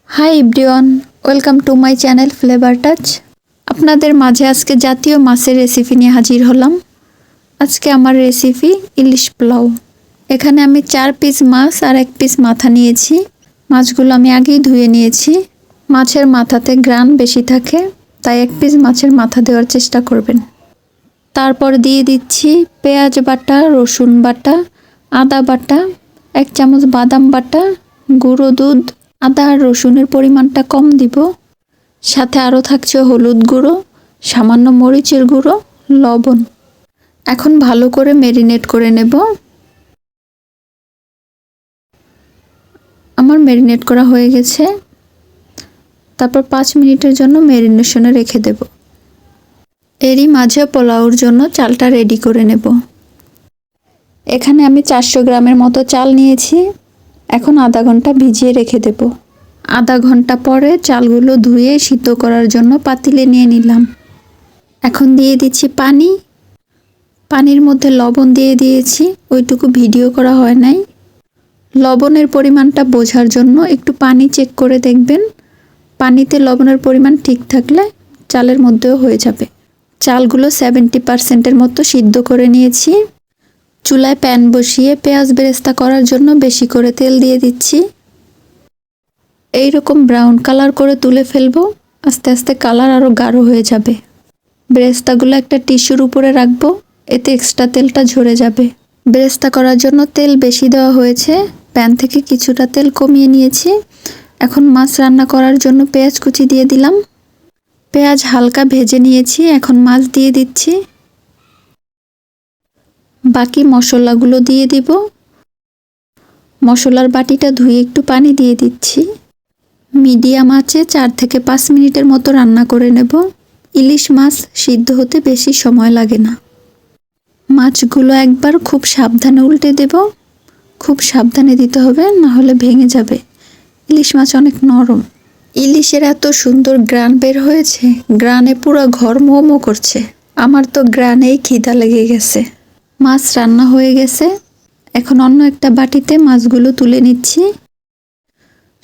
Hi everyone, welcome to my channel flavour touch. আপনাদের মাঝে আজকে জাতীয় মাছের রেসিপি নিয়ে হাজির হলাম। আজকে আমার রেসিপি ইলিশ পোলাও। এখানে আমি 4 পিস মাছ আর 1 পিস মাথা নিয়েছি। মাছগুলো আমি আগেই ধুয়ে নিয়েছি। মাছের মাথাতে গ্রান বেশি থাকে, তাই 1 পিস মাছের মাথা দেওয়ার চেষ্টা করবেন। তারপর দিয়ে দিচ্ছি পেঁয়াজ বাটা, রসুন বাটা, আদা বাটা, 1 চামচ বাদাম বাটা, গুঁড়ো দুধ। আদা আর রসুনের পরিমাণটা কম দিব। সাথে আরও থাকছে হলুদ গুঁড়ো, সামান্য মরিচের গুঁড়ো, লবণ। এখন ভালো করে ম্যারিনেট করে নেব। আমার ম্যারিনেট করা হয়ে গেছে। তারপর 5 মিনিটের জন্য ম্যারিনেশনে রেখে দেব। এরই মাঝে পোলাওর জন্য চালটা রেডি করে নেব। এখানে আমি 400 গ্রামের মতো চাল নিয়েছি। এখন আধা ঘন্টা ভিজিয়ে রেখে দেব। আধা ঘন্টা পরে চালগুলো ধুয়ে সিদ্ধ করার জন্য পাতিলে নিয়ে নিলাম। এখন দিয়ে দিচ্ছি পানি। পানির মধ্যে লবণ দিয়ে দিয়েছি, ওইটুকু ভিডিও করা হয় নাই। লবণের পরিমাণটা বোঝার জন্য একটু পানি চেক করে দেখবেন। পানিতে লবণের পরিমাণ ঠিক থাকলে চালের মধ্যেও হয়ে যাবে। চালগুলো 70% মতো সিদ্ধ করে নিয়েছি। চুলায় প্যান বসিয়ে পেঁয়াজ বেরেস্তা করার জন্য বেশি করে তেল দিয়ে দিচ্ছি। এই রকম ব্রাউন কালার করে তুলে ফেলবো। আস্তে আস্তে কালার আরও গাঢ় হয়ে যাবে। বেরেস্তাগুলো একটা টিস্যুর উপরে রাখবো, এতে এক্সট্রা তেলটা ঝরে যাবে। বেরেস্তা করার জন্য তেল বেশি দেওয়া হয়েছে, প্যান থেকে কিছুটা তেল কমিয়ে নিয়েছি। এখন মাছ রান্না করার জন্য পেঁয়াজ কুচি দিয়ে দিলাম। পেঁয়াজ হালকা ভেজে নিয়েছি, এখন মাছ দিয়ে দিচ্ছি। বাকি মশলাগুলো দিয়ে দিব। মশলার বাটিটা ধুয়ে একটু পানি দিয়ে দিচ্ছি। মিডিয়াম আঁচে 4 থেকে 5 মিনিটের মতো রান্না করে নেব। ইলিশ মাছ সিদ্ধ হতে বেশি সময় লাগে না। মাছগুলো একবার খুব সাবধানে উল্টে দেব। খুব সাবধানে দিতে হবে, না হলে ভেঙে যাবে। ইলিশ মাছ অনেক নরম। ইলিশের এত সুন্দর গ্রান বের হয়েছে, গ্রানে পুরো ঘর মোমো করছে। আমার তো গ্রানেই খিদা লেগে গেছে। মাছ রান্না হয়ে গেছে। এখন অন্য একটা বাটিতে মাছগুলো তুলে নিচ্ছি।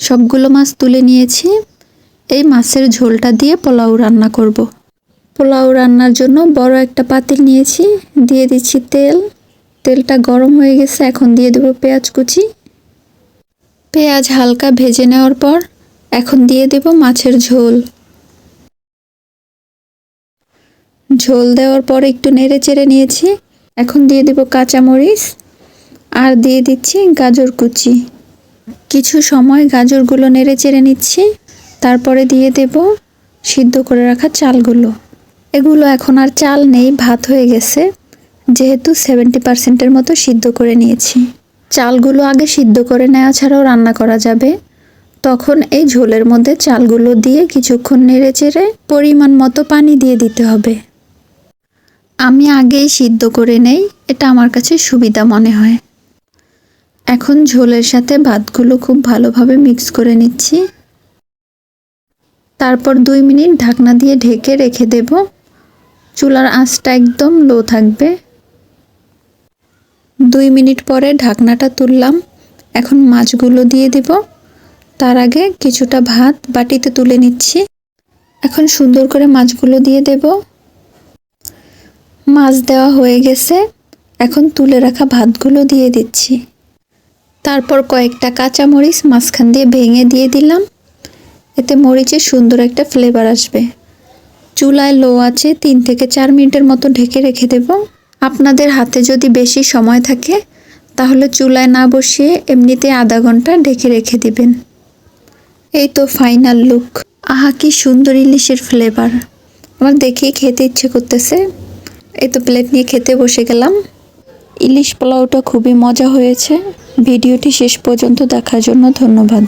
সবগুলো মাছ তুলে নিয়েছি। এই মাছের ঝোলটা দিয়ে পোলাও রান্না করব। পোলাও রান্নার জন্য বড় একটা পাতিল নিয়েছি, দিয়ে দিচ্ছি তেল। তেলটা গরম হয়ে গেছে, এখন দিয়ে দেব পেঁয়াজ কুচি। পেঁয়াজ হালকা ভেজে নেওয়ার পর এখন দিয়ে দেব মাছের ঝোল। ঝোল দেওয়ার পর একটু নেড়ে চেড়ে নিয়েছি। এখন দিয়ে দেব কাঁচামরিচ আর দিয়ে দিচ্ছি গাজর কুচি। কিছু সময় গাজরগুলো নেড়ে চেড়ে নিচ্ছি। তারপরে দিয়ে দেব সিদ্ধ করে রাখা চালগুলো। এগুলো এখন আর চাল নেই, ভাত হয়ে গেছে, যেহেতু 70% মতো সিদ্ধ করে নিয়েছি। চালগুলো আগে সিদ্ধ করে নেওয়া ছাড়াও রান্না করা যাবে। তখন এই ঝোলের মধ্যে চালগুলো দিয়ে কিছুক্ষণ নেড়ে চেড়ে পরিমাণ মতো পানি দিয়ে দিতে হবে। আমি আগেই সিদ্ধ করে নেই, এটা আমার কাছে সুবিধা মনে হয়। এখন ঝোলের সাথে ভাতগুলো খুব ভালোভাবে মিক্স করে নিচ্ছি। তারপর 2 মিনিট ঢাকনা দিয়ে ঢেকে রেখে দেব। চুলার আঁচটা একদম লো থাকবে। 2 মিনিট পরে ঢাকনাটা তুললাম। এখন মাছগুলো দিয়ে দেব। তার আগে কিছুটা ভাত বাটিতে তুলে নিচ্ছি। এখন সুন্দর করে মাছগুলো দিয়ে দেব। মাছ দেওয়া হয়ে গেছে। এখন তুলে রাখা ভাতগুলো দিয়ে দিচ্ছি। তারপর কয়েকটা কাঁচামরিচ মাঝখান দিয়ে ভেঙে দিয়ে দিলাম। এতে মরিচের সুন্দর একটা ফ্লেভার আসবে। চুলায় লো আছে 3 থেকে 4 মিনিটের মতো ঢেকে রেখে দেব। আপনাদের হাতে যদি বেশি সময় থাকে তাহলে চুলায় না বসিয়ে এমনিতে আধা ঘন্টা ঢেকে রেখে দিবেন। এই তো ফাইনাল লুক। আহা কি সুন্দর ইলিশের ফ্লেভার! আমার দেখেই খেতে ইচ্ছে করতেছে। এই তো প্লেট নিয়ে খেতে বসে গেলাম। ইলিশ পোলাওটা খুবই মজা হয়েছে। ভিডিওটি শেষ পর্যন্ত দেখার জন্য ধন্যবাদ।